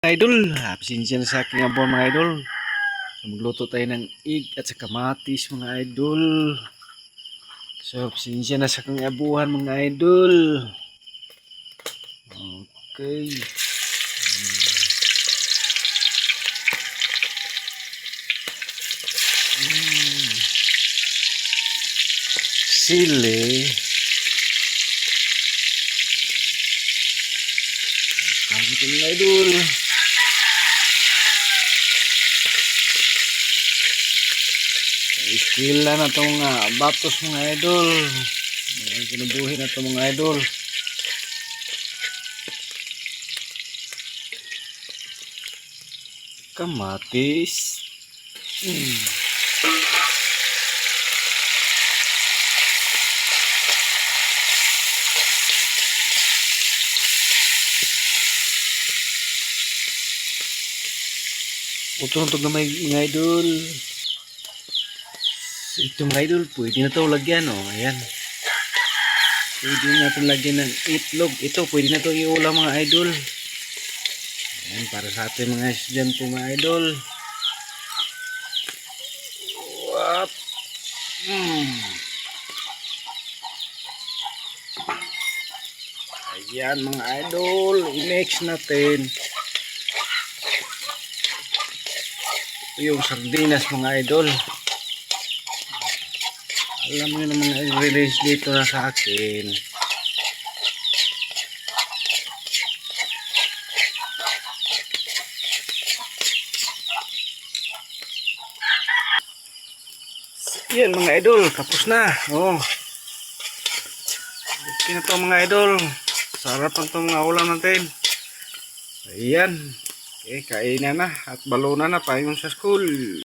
Idol, pasensya na sa aking abon mga idol. So, magluto tayo ng egg at sa kamatis mga idol. So pasensya na sa aking abuhan mga idol. Okay. Sili. Ito mga idol. Iskila na ito mga batos mga idol. Kinubuhin na ito mga idol. Kamatis. Utong-utong na mga idol. Ito mga idol, pwede na ito lagyan, oh. Ayan. Pwede na ito lagyan ng itlog. Ito, pwede na ito iulam mga idol. Ayan, para sa ating mga estudyante mga idol. What? Ayan mga idol, i-mix natin. Ito yung sardinas mga idol. Alam mo naman i-release dito na sa akin. Yan mga idol, tapos na. Oh. Okay na to mga idol. Sarap ang itong mga ulam natin. Ayan. Okay, kainan na at balunan na pa yung sa school.